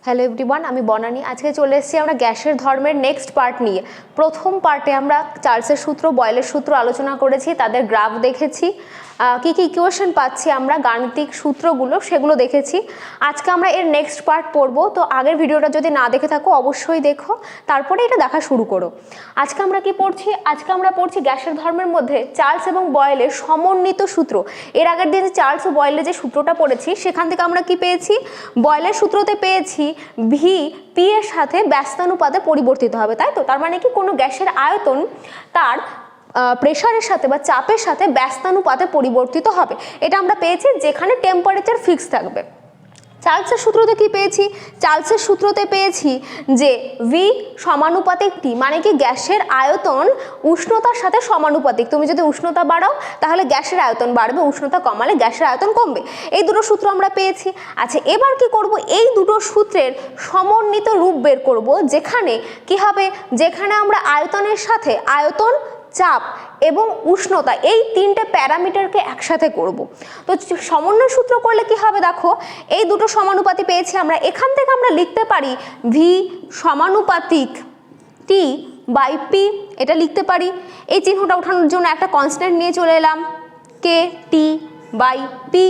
Hello everyone, আমি বনানী। আজকে চলে এসেছি আমরা গ্যাসের ধর্মের নেক্সট পার্ট নিয়ে। প্রথম পার্টে আমরা চার্লসের সূত্র, বয়েলের সূত্র আলোচনা করেছি, তাদের গ্রাফ দেখেছি, কী কী ইকুয়েশন পাচ্ছি আমরা, গাণিতিক সূত্রগুলো সেগুলো দেখেছি। আজকে আমরা এর নেক্সট পার্ট পড়বো। তো আগের ভিডিওটা যদি না দেখে থাকো অবশ্যই দেখো, তারপরে এটা দেখা শুরু করো। আজকে আমরা কি পড়ছি? আজকে আমরা পড়ছি গ্যাসের ধর্মের মধ্যে চার্লস এবং বয়েলের সমন্বিত সূত্র। এর আগের দিন চার্লস ও বয়েলের যে সূত্রটা পড়েছি সেখান থেকে আমরা কি পেয়েছি? বয়েলের সূত্রতে পেয়েছি ভি পি এর সাথে ব্যস্তানুপাতে পরিবর্তিত হবে, তাই তো? তার মানে কি কোনো গ্যাসের আয়তন তার প্রেশারের সাথে বা চাপের সাথে ব্যস্তানুপাতে পরিবর্তিত হবে। এটা আমরা পেয়েছি যেখানে টেম্পারেচার ফিক্স থাকবে। চার্লসের সূত্রতে কি পেয়েছি? চার্লসের সূত্রতে পেয়েছি যে ভি সমানুপাতিক টি, মানে কি গ্যাসের আয়তন উষ্ণতার সাথে সমানুপাতিক। তুমি যদি উষ্ণতা বাড়াও তাহলে গ্যাসের আয়তন বাড়বে, উষ্ণতা কমালে গ্যাসের আয়তন কমবে। এই দুটো সূত্র আমরা পেয়েছি। আচ্ছা, এবার কি করব? এই দুটো সূত্রের সমন্বিত রূপ বের করব, যেখানে কি হবে? যেখানে আমরা আয়তনের সাথে আয়তন, চাপ এবং উষ্ণতা এই তিনটে প্যারামিটারকে একসাথে করব। তো সমন্বয় সূত্র করলে কি হবে? দেখো, এই দুটো সমানুপাতি পেয়েছি আমরা। এখান থেকে আমরা লিখতে পারি ভি সমানুপাতিক টি বাই পি, এটা লিখতে পারি। এই চিহ্নটা ওঠানোর জন্য একটা কনস্ট্যান্ট নিয়ে চলে এলাম, কে টি বাই পি,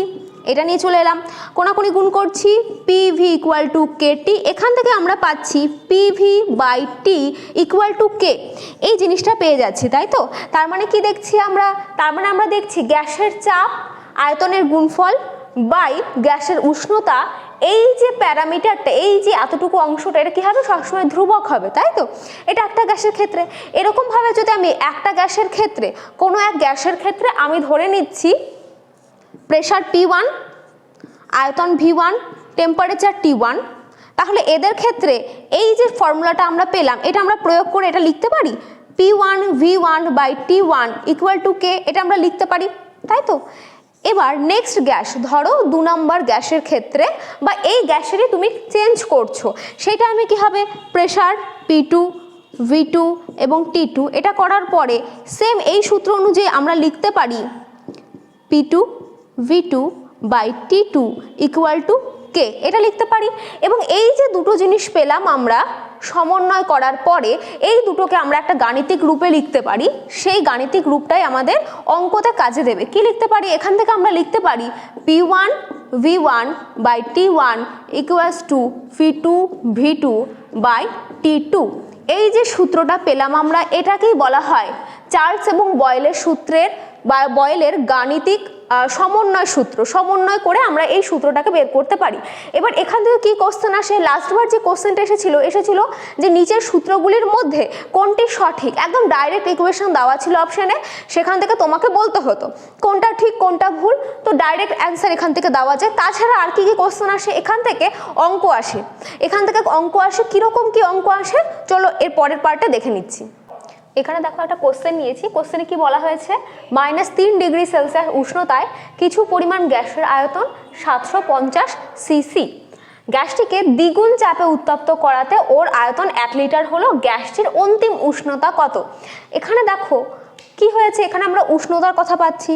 এটা নিয়ে চলে এলাম। কোনাকুনি গুণ করছি, P V equal to K T. এখান থেকে আমরা পাচ্ছি P V by T equal to K. এই জিনিসটা পেয়ে যাচ্ছি, তাই তো? তার মানে কি দেখছি আমরা? তার মানে আমরা দেখছি গ্যাসের চাপ আয়তনের গুণফল বাই গ্যাসের উষ্ণতা, এই যে প্যারামিটারটা, এই যে এতটুকু অংশটা, এটা কি হবে? সবসময় ধ্রুবক হবে, তাই তো? এটা একটা গ্যাসের ক্ষেত্রে। এরকমভাবে যদি আমি একটা গ্যাসের ক্ষেত্রে, কোনো এক গ্যাসের ক্ষেত্রে আমি ধরে নিচ্ছি প্রেশার P1, আয়তন V1, টেম্পারেচার T1, তাহলে এদের ক্ষেত্রে এই যে ফর্মুলাটা আমরা পেলাম, এটা আমরা প্রয়োগ করে এটা লিখতে পারি P1 V1 by T1 equal to কে। এটা আমরা লিখতে পারি, তাই তো? এবার নেক্সট গ্যাস, ধরো 2 নম্বর গ্যাসের ক্ষেত্রে, বা এই গ্যাসেরই তুমি চেঞ্জ করছো, সেটা আমি কি হবে? প্রেশার P2, V2 এবং T2, এটা করার পরে সেম এই সূত্র অনুযায়ী আমরা লিখতে পারি P2 V2 by T2 equal to কে, এটা লিখতে পারি। এবং এই যে দুটো জিনিস পেলাম আমরা সমন্বয় করার পরে, এই দুটোকে আমরা একটা গাণিতিক রূপে লিখতে পারি। সেই গাণিতিক রূপটাই আমাদের অঙ্কতে কাজে দেবে। কি লিখতে পারি? এখান থেকে আমরা লিখতে পারি P1 V1 by T1 equals to P2 V2 by T2। এই যে সূত্রটা পেলাম আমরা, এটাকেই বলা হয় চার্লস এবং বয়েলের সূত্রের বা বয়েলের গাণিতিক সমন্বয় সূত্র। সমন্বয় করে আমরা এই সূত্রটাকে বের করতে পারি। এবার এখান থেকে কি কোশ্চেন আসে? লাস্টবার যে কোশ্চেনটা এসেছিল যে নিচের সূত্রগুলির মধ্যে কোনটি সঠিক। একদম ডাইরেক্ট ইকুয়েশন দেওয়া ছিল অপশানে, সেখান থেকে তোমাকে বলতে হতো কোনটা ঠিক কোনটা ভুল। তো ডাইরেক্ট অ্যান্সার এখান থেকে দেওয়া যায়। তাছাড়া আর কি কি কোশ্চেন আসে? এখান থেকে অঙ্ক আসে। এখান থেকে অঙ্ক আসে। কীরকম কি অঙ্ক আসে চলো এর পরের পার্টে দেখে নিচ্ছি। এখানে দেখো একটা কোশ্চেন নিয়েছি। কোশ্চেনে কি বলা হয়েছে? -3 ডিগ্রি সেলসিয়াস উষ্ণতায় কিছু পরিমাণ গ্যাসের আয়তন 750 সিসি। গ্যাসটিকে দ্বিগুণ চাপে উত্তপ্ত করাতে ওর আয়তন 1 লিটার হলো। গ্যাসটির অন্তিম উষ্ণতা কত? এখানে দেখো কি হয়েছে, এখানে আমরা উষ্ণতার কথা পাচ্ছি,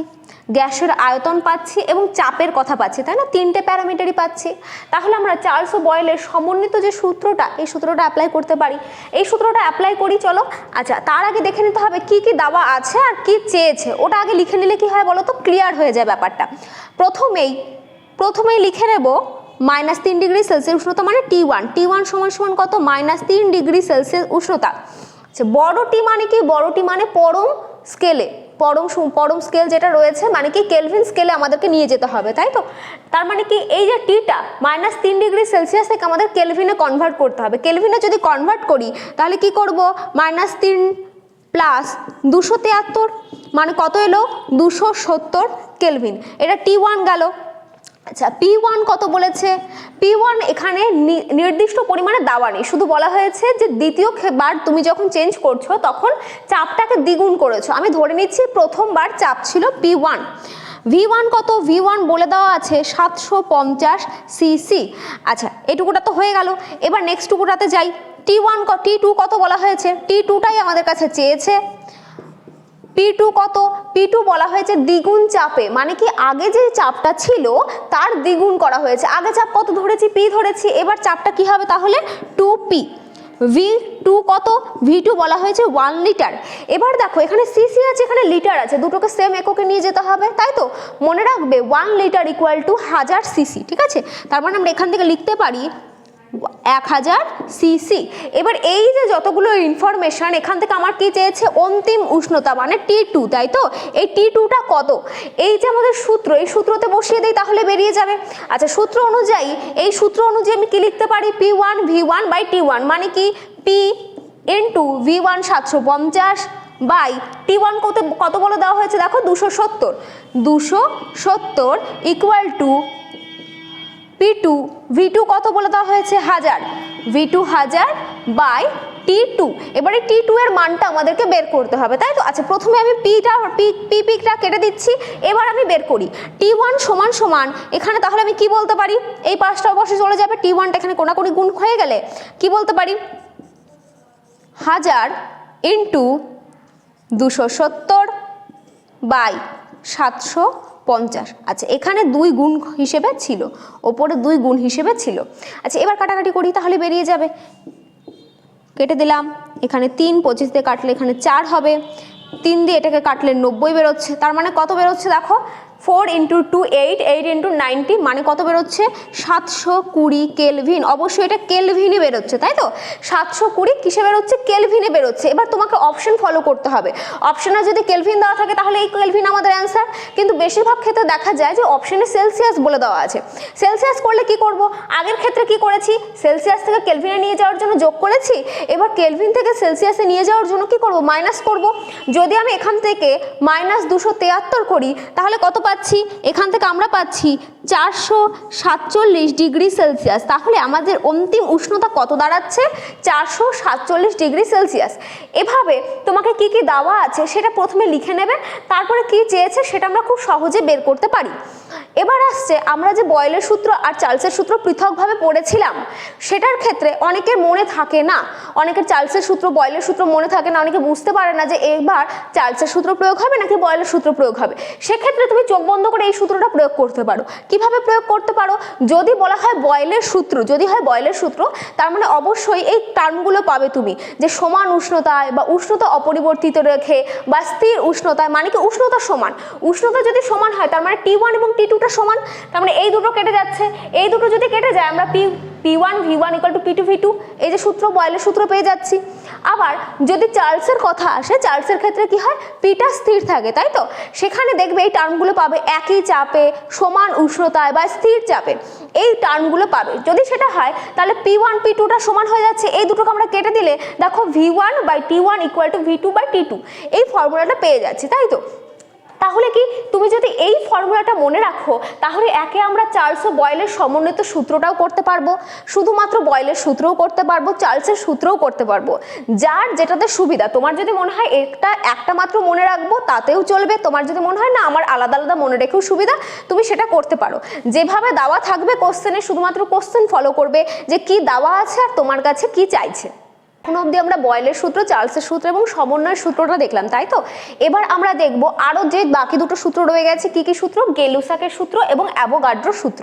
গ্যাসের আয়তন পাচ্ছি এবং চাপের কথা পাচ্ছি, তাই না? তিনটে প্যারামিটারই পাচ্ছি। তাহলে আমরা চার্লস ও বয়েলের সমন্বিত যে সূত্রটা, এই সূত্রটা অ্যাপ্লাই করতে পারি। এই সূত্রটা অ্যাপ্লাই করি চলো। আচ্ছা, তার আগে দেখে নিতে হবে কি কি দেওয়া আছে আর কি চেয়েছে। ওটা আগে লিখে নিলে কি হয় বলো তো? ক্লিয়ার হয়ে যায় ব্যাপারটা। প্রথমেই লিখে নেব -3 ডিগ্রি সেলসিয়াস উষ্ণতা মানে T1। T1 সমান কত? -3 ডিগ্রি সেলসিয়াস উষ্ণতা। আচ্ছা, বড় টি মানে কি? বড় টি মানে পরম স্কেলে, পরম স্কেল যেটা রয়েছে, মানে কি কেলভিন স্কেলে আমাদেরকে নিয়ে যেতে হবে, তাই তো? তার মানে কি এই যে টিটা -3 ডিগ্রি সেলসিয়াস থেকে আমাদের কেলভিনে কনভার্ট করতে হবে। কেলভিনে যদি কনভার্ট করি তাহলে কি করব? -3 প্লাস 273 মানে কত এলো? 270 কেলভিন। এটা T1 গেল। আচ্ছা, P1 কত বলেছে? P1 এখানে নির্দিষ্ট পরিমাণে দেওয়া নেই, শুধু বলা হয়েছে যে দ্বিতীয়বার তুমি যখন চেঞ্জ করছো তখন চাপটাকে দ্বিগুণ করেছো। আমি ধরে নিচ্ছি প্রথমবার চাপ ছিল P1। V1 কত? V1 বলে দেওয়া আছে 750 সিসি। আচ্ছা, এটুকুটা তো হয়ে গেল। এবার নেক্সট টুকুটাতে যাই। T2 কত বলা হয়েছে? T2টাই আমাদের কাছে চেয়েছে P2 কত? P2 বলা হয়েছে দ্বিগুণ চাপে, মানে কি আগে যে চাপটা ছিল তার দ্বিগুণ করা হয়েছে। আগে চাপ কত ধরেছি? P ধরেছি, এবার চাপটা কি হবে তাহলে? 2P। V2 কত? V2 বলা হয়েছে 1 লিটার। এবার দেখো এখানে সিসি আছে, এখানে লিটার আছে, দুটোকে সেম এককে নিয়ে যেতে হবে, তাই তো? মনে রাখবে 1 লিটার ইকুয়াল টু 1000 সিসি, ঠিক আছে? তার মানে আমরা এখান থেকে লিখতে পারি 1000 সিসি। এবার এই যে যতগুলো ইনফরমেশন, এখান থেকে আমার কি চেয়েছে? অন্তিম উষ্ণতা মানে T2, তাই তো? এই T2টা কত? এই যে আমাদের সূত্র, এই সূত্রতে বসিয়ে দেই তাহলে বেরিয়ে যাবে। আচ্ছা, সূত্র অনুযায়ী, এই সূত্র অনুযায়ী আমি কি লিখতে পারি? P1 V1 বাই T1, মানে কি P into V1 750 by T1 কত বলে দেওয়া হয়েছে দেখো? 270 ইকুয়াল টু P2 V2 কত বলে দেওয়া হয়েছে? 1000, V2 1000 বাই T2। এবারে T2 এর মানটা আমাদেরকে বের করতে হবে, তাই তো? আচ্ছা, প্রথমে আমি পিটা কেটে দিচ্ছি, এবার আমি বের করি T1 সমান সমান, এখানে তাহলে আমি কি বলতে পারি? এই পাশটা অবশ্যই চলে যাবে, T1টা এখানে কোনাকুনি গুণ হয়ে গেলে কি বলতে পারি? 1000 ইন্টু 270 বাই 750। আচ্ছা, এখানে 2 গুণ হিসেবে ছিল, ওপরে 2 গুণ হিসেবে ছিল। আচ্ছা, এবার কাটাকাটি করি তাহলে বেরিয়ে যাবে। কেটে দিলাম, এখানে 3, 25 দিয়ে কাটলে এখানে 4 হবে, 3 দিয়ে এটাকে কাটলে 90 বেরোচ্ছে। তার মানে কত বেরোচ্ছে দেখো? 4 ইন্টু 2 8, 8 ইন্টু 90, মানে কত বেরোচ্ছে? 720 কেলভিন। অবশ্যই এটা কেলভিনে বেরোচ্ছে, তাই তো? 720 কিসে বেরোচ্ছে? কেলভিনে বেরোচ্ছে। এবার তোমাকে অপশন ফলো করতে হবে। অপশনে যদি কেলভিন দেওয়া থাকে তাহলে এই কেলভিন আমাদের অ্যান্সার, কিন্তু বেশিরভাগ ক্ষেত্রে দেখা যায় যে অপশনে সেলসিয়াস বলে দেওয়া আছে। সেলসিয়াস করলে কি করব? আগের ক্ষেত্রে কি করেছি? সেলসিয়াস থেকে কেলভিনে নিয়ে যাওয়ার জন্য যোগ করেছি, এবার কেলভিন থেকে সেলসিয়াসে নিয়ে যাওয়ার জন্য কি করব? মাইনাস করব। যদি আমি এখান থেকে -273 করি তাহলে কত পাচ্ছি? এখান থেকে আমরা পাচ্ছি 447 ডিগ্রি সেলসিয়াস। তাহলে আমাদের অন্তিম উষ্ণতা কত দাঁড়াচ্ছে? 447 ডিগ্রি সেলসিয়াস। এভাবে তোমাকে কি কি দেওয়া আছে সেটা প্রথমে লিখে নেবে, তারপরে কি চেয়েছে সেটা আমরা খুব সহজে বের করতে পারি। এবার আসছে আমরা যে বয়েলের সূত্র আর চার্লসের সূত্র পৃথকভাবে পড়েছিলাম, সেটার ক্ষেত্রে অনেকের মনে থাকে না, অনেকের চার্লসের সূত্র বয়েলের সূত্র মনে থাকে না, অনেকে বুঝতে পারে না যে এবার চার্লসের সূত্র প্রয়োগ হবে নাকি বয়েলের সূত্র প্রয়োগ হবে। সেক্ষেত্রে তুমি চোখ বন্ধ করে এই সূত্রটা প্রয়োগ করতে পারো। কিভাবে প্রয়োগ করতে পারো? যদি বলা হয় বয়েলের সূত্র, যদি হয় বয়েলের সূত্র, তার মানে অবশ্যই এই টার্মগুলো পাবে তুমি, যে সমান উষ্ণতায় বা উষ্ণতা অপরিবর্তিত রেখে বা স্থির উষ্ণতায়, মানে কি উষ্ণতা সমান। উষ্ণতা যদি সমান হয় তার মানে T1 এবং T2টা সমান, তার মানে এই দুটো কেটে যাচ্ছে। এই দুটো যদি কেটে যায় আমরা P1 V1 equal to P2 V2, এই যে সূত্র, বয়েলের সূত্র পেয়ে যাচ্ছি। আবার যদি চার্লসের কথা আসে, চার্লসের ক্ষেত্রে কি হয়? পিটা স্থির থাকে, তাই তো? সেখানে দেখবে এই টার্মগুলো পাবে একই চাপে, সমান উষ্ণতায় বা স্থির চাপে, এই টার্মগুলো পাবে। যদি সেটা হয় তাহলে P1 P2টা সমান হয়ে যাচ্ছে। এই দুটোকে আমরা কেটে দিলে দেখো V1 by T1 equal to V2 by T2, এই ফর্মুলাটা পেয়ে যাচ্ছি, তাই তো? তাহলে কি তুমি যদি এই ফর্মুলাটা মনে রাখো তাহলে একে আমরা চার্লস ও বয়েলের সমন্বিত সূত্রটাও করতে পারবো, শুধুমাত্র বয়েলের সূত্রও করতে পারবো, চার্লসের সূত্রও করতে পারবো, যার যেটাতে সুবিধা। তোমার যদি মনে হয় একটা মাত্র মনে রাখবো তাতেও চলবে, তোমার যদি মনে হয় না আমার আলাদা আলাদা মনে রেখেও সুবিধা, তুমি সেটা করতে পারো। যেভাবে দেওয়া থাকবে কোশ্চেনে শুধুমাত্র কোশ্চেন ফলো করবে যে কি দেওয়া আছে আর তোমার কাছে কি চাইছে। এখন অবধি আমরা বয়েলের সূত্র, চার্লসের সূত্র এবং সমন্বয়ের সূত্রটা দেখলাম, তাই তো? এবার আমরা দেখব আরও যে বাকি দুটো সূত্র রয়ে গেছে। কি কি সূত্র? গেলুসাকের সূত্র এবং অ্যাভোগাড্রোর সূত্র।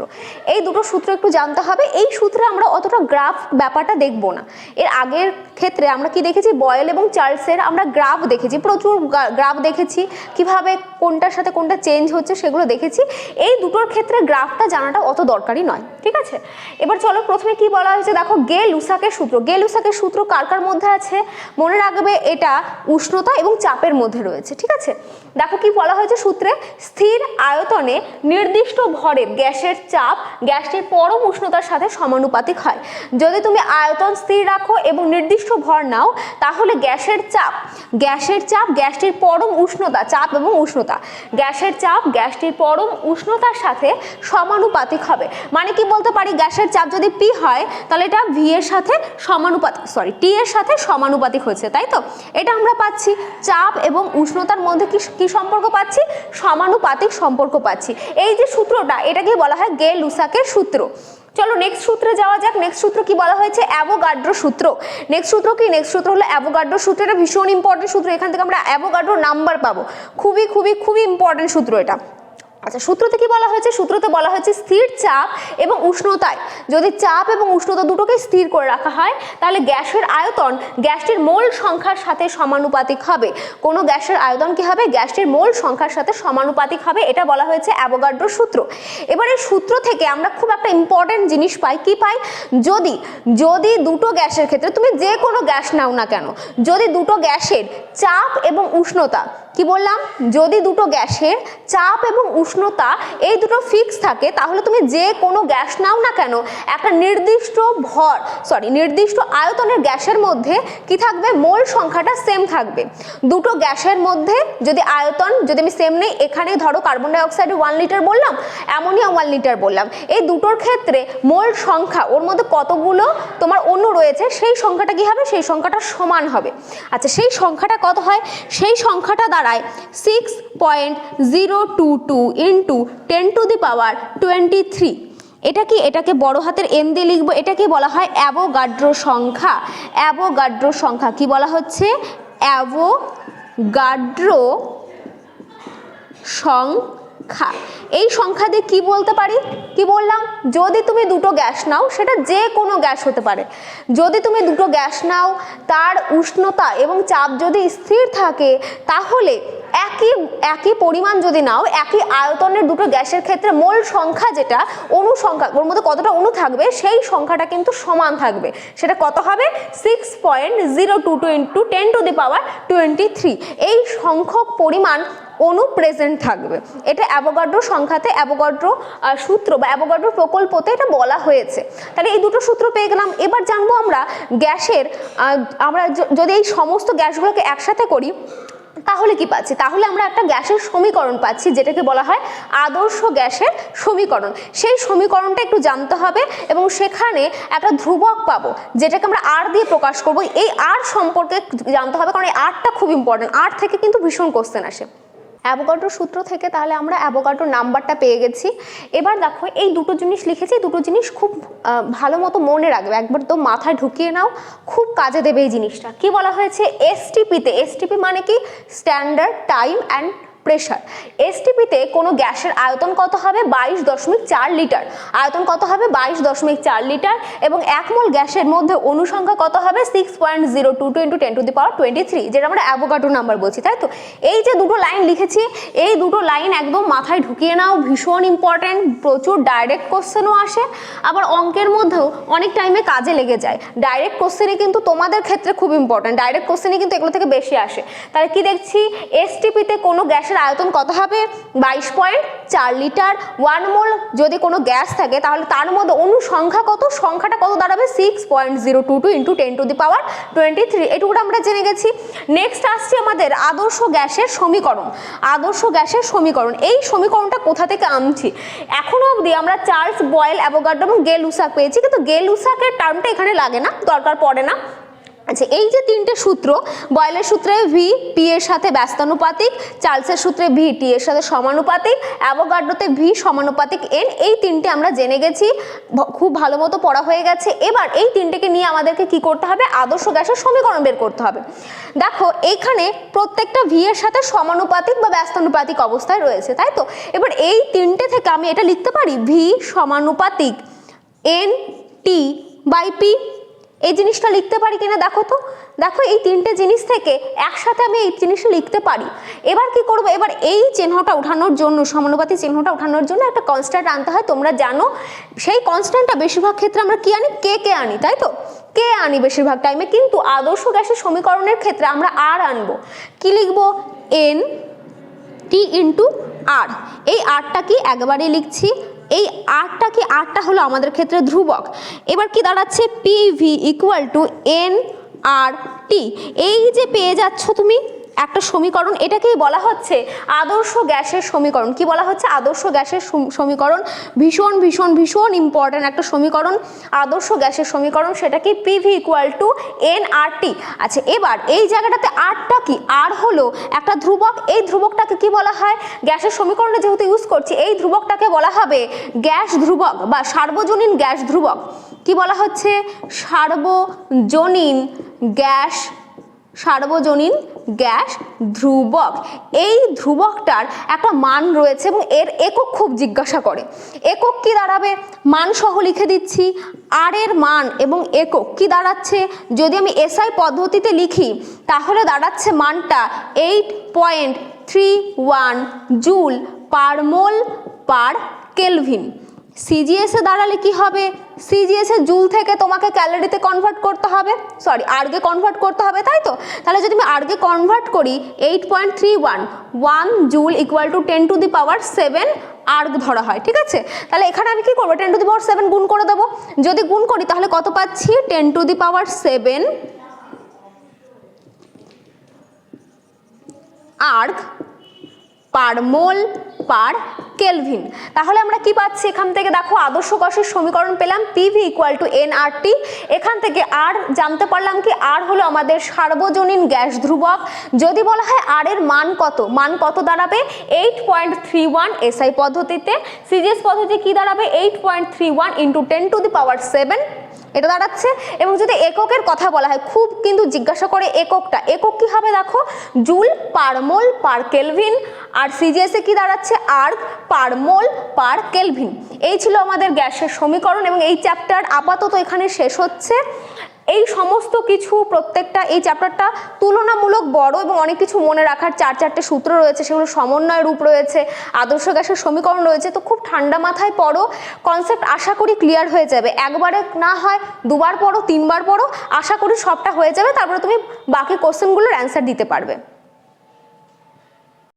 এই দুটো সূত্র একটু জানতে হবে। এই সূত্রে আমরা অতটা গ্রাফ ব্যাপারটা দেখব না। এর আগের ক্ষেত্রে আমরা কি দেখেছি? বয়েল এবং চার্লসের আমরা গ্রাফ দেখেছি, প্রচুর গ্রাফ দেখেছি, কিভাবে কোনটার সাথে কোনটা চেঞ্জ হচ্ছে সেগুলো দেখেছি। এই দুটোর ক্ষেত্রে গ্রাফটা জানাটা অত দরকারি নয়, ঠিক আছে? এবার চলো প্রথমে কি বলা হয়েছে দেখো, গেলুসাকের সূত্র। গেলুসাকের সূত্র কার মধ্যে আছে? মনে রাখবে এটা উষ্ণতা এবং চাপের মধ্যে রয়েছে, ঠিক আছে? দেখো কি বলা হয়েছে সূত্রে, স্থির আয়তনে নির্দিষ্ট ভরের গ্যাসের চাপ গ্যাসটির পরম উষ্ণতার সাথে সমানুপাতিক হয়। যদি তুমি আয়তন স্থির রাখো এবং নির্দিষ্ট ভর নাও তাহলে গ্যাসের চাপ গ্যাসটির পরম উষ্ণতা, চাপ এবং উষ্ণতা, গ্যাসের চাপ গ্যাসটির পরম উষ্ণতার সাথে সমানুপাতিক হবে। মানে কি বলতে পারি? গ্যাসের চাপ যদি P হয় তাহলে এটা V এর সাথে সমানুপাতিক, T এর সাথে সমানুপাতিক হচ্ছে, তাই তো? এটা আমরা পাচ্ছি। চাপ এবং উষ্ণতার মধ্যে কি সম্পর্ক পাচ্ছি? সমানুপাতিক সম্পর্ক পাচ্ছি। এই যে সূত্রটা, এটাকে বলা হয় গে-লুসাকের সূত্র। চলো নেক্সট সূত্রে যাওয়া যাক। নেক্সট সূত্র কি বলা হয়েছে? অ্যাভোগাড্রো সূত্র। নেক্সট সূত্র কি? নেক্সট সূত্র হলো অ্যাভোগাড্রো সূত্র। এটা ভীষণ ইম্পর্টেন্ট সূত্র, এখান থেকে আমরা অ্যাভোগাড্রো নাম্বার পাবো। খুবই খুবই খুবই ইম্পর্টেন্ট সূত্র এটা। আচ্ছা, সূত্রতে কি বলা হয়েছে? সূত্রতে বলা হয়েছে স্থির চাপ এবং উষ্ণতায় যদি চাপ এবং উষ্ণতা দুটোকে স্থির করে রাখা হয়, তাহলে গ্যাসের আয়তন গ্যাসটির মোল সংখ্যার সাথে সমানুপাতিক হবে। কোনো গ্যাসের আয়তন কি হবে? গ্যাসটির মোল সংখ্যার সাথে সমানুপাতিক হবে। এটা বলা হয়েছে অ্যাভোগাড্রো সূত্র। এবার এই সূত্র থেকে আমরা খুব একটা ইম্পর্টেন্ট জিনিস পাই। কি পাই? যদি দুটো গ্যাসের ক্ষেত্রে, তুমি যে কোনো গ্যাস নাও না কেন, যদি দুটো গ্যাসের চাপ এবং উষ্ণতা, কি বললাম? যদি দুটো গ্যাসের চাপ এবং উষ্ণতা এই দুটো ফিক্স থাকে, তাহলে তুমি যে কোনো গ্যাস নাও না কেন, একটা নির্দিষ্ট আয়তনের গ্যাসের মধ্যে কি থাকবে? মোল সংখ্যাটা সেম থাকবে। দুটো গ্যাসের মধ্যে যদি আয়তন, যদি আমি সেম নেই, এখানে ধরো কার্বন ডাই অক্সাইড 1 লিটার বললাম, অ্যামোনিয়া 1 লিটার বললাম, এই দুটোর ক্ষেত্রে মোল সংখ্যা, ওর মধ্যে কতগুলো তোমার অণু রয়েছে, সেই সংখ্যাটা কি হবে? সেই সংখ্যাটা সমান হবে। আচ্ছা, সেই সংখ্যাটা কত হয়? সেই সংখ্যাটা দাঁড়ায় 6.022 ইন্টু 10⁻23। এটা কি? এটাকে বড় হাতের এম দিয়ে লিখবো। এটাকে বলা হয় অ্যাভোগাড্রো সংখ্যা। অ্যাভোগাড্রো সংখ্যা কি বলা হচ্ছে? অ্যাভোগাড্রো সংখ্যা। এই সংখ্যা দিয়ে কি বলতে পারি? কি বললাম? যদি তুমি দুটো গ্যাস নাও, সেটা যে কোনো গ্যাস হতে পারে, যদি তুমি দুটো গ্যাস নাও, তার উষ্ণতা এবং চাপ যদি স্থির থাকে, তাহলে একই পরিমাণ যদি নাও, একই আয়তনের দুটো গ্যাসের ক্ষেত্রে মোল সংখ্যা, যেটা অণু সংখ্যা, ওর মধ্যে কতটা অণু থাকবে, সেই সংখ্যাটা কিন্তু সমান থাকবে। সেটা কত হবে? 6.022 ইন্টু 10⁻23। এই সংখ্যক পরিমাণ অণু প্রেজেন্ট থাকবে। এটা অ্যাভোগাড্রো সংখ্যাতে, অ্যাভোগাড্রো সূত্র বা অ্যাভোগাড্রো প্রকল্পতে এটা বলা হয়েছে। তাহলে এই দুটো সূত্র পেয়ে গেলাম। এবার জানবো আমরা গ্যাসের, আমরা যদি এই সমস্ত গ্যাসগুলোকে একসাথে করি, তাহলে কি পাচ্ছি? তাহলে আমরা একটা গ্যাসের সমীকরণ পাচ্ছি, যেটাকে বলা হয় আদর্শ গ্যাসের সমীকরণ। সেই সমীকরণটা একটু জানতে হবে এবং সেখানে একটা ধ্রুবক পাবো, যেটাকে আমরা আর দিয়ে প্রকাশ করব। এই আর সম্পর্কে জানতে হবে, কারণ এই আরটা খুব ইম্পর্টেন্ট। আর থেকে কিন্তু ভীষণ কোশ্চেন আসে। অ্যাভোগাড্রো সূত্র থেকে তাহলে আমরা অ্যাভোগাড্রো নাম্বারটা পেয়ে গেছি। এবার দেখো, এই দুটো জিনিস লিখেছি, দুটো জিনিস খুব ভালো মতো মনে রাখবে, একবার তো মাথায় ঢুকিয়ে নাও, খুব কাজে দেবে এই জিনিসটা। কি বলা হয়েছে? এসটিপিতে, এসটিপি মানে কি? Standard time and pressure. এসটিপিতে কোনো গ্যাসের আয়তন কত হবে? 22.4 লিটার। আয়তন কত হবে? 22.4 লিটার। এবং 1 মোল গ্যাসের মধ্যে অণু সংখ্যা কত হবে? 6.022 ইন্টু 10⁻23, যেটা আমরা অ্যাভোগাড্রো নাম্বার বলছি, তাই তো? এই যে দুটো লাইন লিখেছি, এই দুটো লাইন একদম মাথায় ঢুকিয়ে নাও, ভীষণ ইম্পর্টেন্ট। প্রচুর ডাইরেক্ট কোশ্চেনও আসে, আবার অঙ্কের মধ্যেও অনেক টাইমে কাজে লেগে যায়। ডাইরেক্ট কোশ্চেনে কিন্তু তোমাদের ক্ষেত্রে খুব ইম্পর্টেন্ট, ডাইরেক্ট কোশ্চেনে কিন্তু এগুলো থেকে বেশি আসে। তাহলে কি দেখছি? এসটিপিতে কোনো গ্যাসের আয়তন কত হবে? 22.4 লিটার। 1 মোল যদি কোনো গ্যাস থাকে, তাহলে তার মধ্যে অণু সংখ্যা কত? সংখ্যাটা কত দাঁড়াবে? 6.022 ইন্টু 10⁻23। এটুকুটা আমরা জেনে গেছি। নেক্সট আসছে আমাদের আদর্শ গ্যাসের সমীকরণ। আদর্শ গ্যাসের সমীকরণ, এই সমীকরণটা কোথা থেকে আনছি? এখনো অবধি আমরা চার্লস বয়েল, অ্যাভোগাড্রো এবং গে-লুসাক পেয়েছি, কিন্তু গে-লুসাকের টার্মটা এখানে লাগে না, দরকার পড়ে না। আচ্ছা, এই যে তিনটে সূত্র, বয়েলের সূত্রে ভি পি এর সাথে ব্যস্তানুপাতিক, চার্লসের সূত্রে ভি টি এর সাথে সমানুপাতিক, অ্যাভোগাড্রোতে ভি সমানুপাতিক এন, এই তিনটে আমরা জেনে গেছি, খুব ভালো মতো পড়া হয়ে গেছে। এবার এই তিনটেকে নিয়ে আমাদেরকে কি করতে হবে? আদর্শ গ্যাসের সমীকরণ বের করতে হবে। দেখো, এইখানে প্রত্যেকটা ভি এর সাথে সমানুপাতিক বা ব্যস্তানুপাতিক অবস্থায় রয়েছে, তাই তো? এবার এই তিনটে থেকে আমি এটা লিখতে পারি, ভি সমানুপাতিক এন টি বাই পি। এই জিনিসটা লিখতে পারি কিনা দেখো তো। দেখো, এই তিনটে জিনিস থেকে একসাথে আমি এই জিনিসটা লিখতে পারি। এবার কি করব? এবার এই চিহ্নটা ওঠানোর জন্য, সমানুপাতিক চিহ্নটা ওঠানোর জন্য একটা কনস্ট্যান্ট আনতে হয়, তোমরা জানো। সেই কনস্ট্যান্টটা বেশিরভাগ ক্ষেত্রে আমরা কি আনি? কে আনি, তাই তো? কে আনি বেশিরভাগ টাইমে, কিন্তু আদর্শ গ্যাসের সমীকরণের ক্ষেত্রে আমরা আর আনবো। কি লিখবো? এন টি ইন্টু আর। এই আরটা কি? একবারই লিখছি। এই আরটা কি? আরটা হলো আমাদের ক্ষেত্রে ধ্রুবক। এবার কি দাঁড়াচ্ছে? P V equal to N R T. এই যে পেয়ে যাচ্ছ তুমি, একটা সমীকরণ, এটাকেই বলা হচ্ছে আদর্শ গ্যাসের সমীকরণ। কি বলা হচ্ছে? আদর্শ গ্যাসের সমীকরণ। ভীষণ ভীষণ ভীষণ ইম্পর্ট্যান্ট একটা সমীকরণ, আদর্শ গ্যাসের সমীকরণ। সেটা কি? PV equal to nRT. আচ্ছা, এবার এই জায়গাটাতে আরটা কি? আর হলো একটা ধ্রুবক। এই ধ্রুবকটাকে কি বলা হয়? গ্যাসের সমীকরণে যেহেতু ইউজ করছি, এই ধ্রুবকটাকে বলা হবে গ্যাস ধ্রুবক বা সার্বজনীন গ্যাস ধ্রুবক। কি বলা হচ্ছে? সার্বজনীন গ্যাস, সার্বজনীন গ্যাস ধ্রুবক। এই ধ্রুবকটার একটা মান রয়েছে এবং এর একক খুব জিজ্ঞাসা করে। একক কি দাঁড়াবে? মান সহ লিখে দিচ্ছি। আর এর মান এবং একক কি দাঁড়াচ্ছে? যদি আমি এসআই পদ্ধতিতে লিখি তাহলে দাঁড়াচ্ছে মানটা 8.31 জুল পার মোল পার কেলভিন। সিজিএস এ দাঁড়ালে কি হবে? সিজিএস এ জুল থেকে তোমাকে ক্যালোরিতে কনভার্ট করতে হবে, সরি আর্গে কনভার্ট করতে হবে, তাই তো? তাহলে যদি আমি আর্গে কনভার্ট করি 8.31 জুল ইকুয়াল টু 10⁻7 আর্গ ধরা হয়, ঠিক আছে? তাহলে এখানে আমি কি করবো? 10⁻7 গুণ করে দেবো। যদি গুণ করি তাহলে কত পাচ্ছি? 10⁻7 আর্গ পার মোল পার কেলভিন। তাহলে আমরা কি পাচ্ছি এখান থেকে? দেখো, আদর্শ গ্যাসের সমীকরণ পেলাম পিভি ইকুয়াল টু এনআরটি। এখান থেকে আর জানতে পারলাম কি? আর হলো আমাদের সার্বজনীন গ্যাস ধ্রুবক। যদি বলা হয় আর এর মান কত, মান কত দাঁড়াবে? 8.31 এসআই পদ্ধতিতে। সিজিএস পদ্ধতি কি দাঁড়াবে? 8.31 ইন্টু 10⁻7 এটা দাঁড়াচ্ছে। এবং যদি এককের কথা বলা হয়, খুব কিন্তু জিজ্ঞাসা করে এককটা, একক কি হবে? দেখো, জুল পার মোল পার কেলভিন। আর সিজিএস এ কি দাঁড়াচ্ছে? আর্গ পার মোল পার কেলভিন। এই ছিল আমাদের গ্যাসের সমীকরণ এবং এই চ্যাপ্টার আপাতত এখানে শেষ হচ্ছে। এই সমস্ত কিছু প্রত্যেকটা, এই চ্যাপ্টারটা তুলনামূলক বড় এবং অনেক কিছু মনে রাখার 4-4টে সূত্র রয়েছে, সেগুলো সমন্বয় রূপ রয়েছে, আদর্শ গ্যাসের সমীকরণ রয়েছে। তো খুব ঠান্ডা মাথায় পড়ো, কনসেপ্ট আশা করি ক্লিয়ার হয়ে যাবে। একবারে না হয় দুবার পড়ো, 3বার পড়ো, আশা করি সবটা হয়ে যাবে। তারপরে তুমি বাকি কোশ্চেনগুলোর অ্যান্সার দিতে পারবে।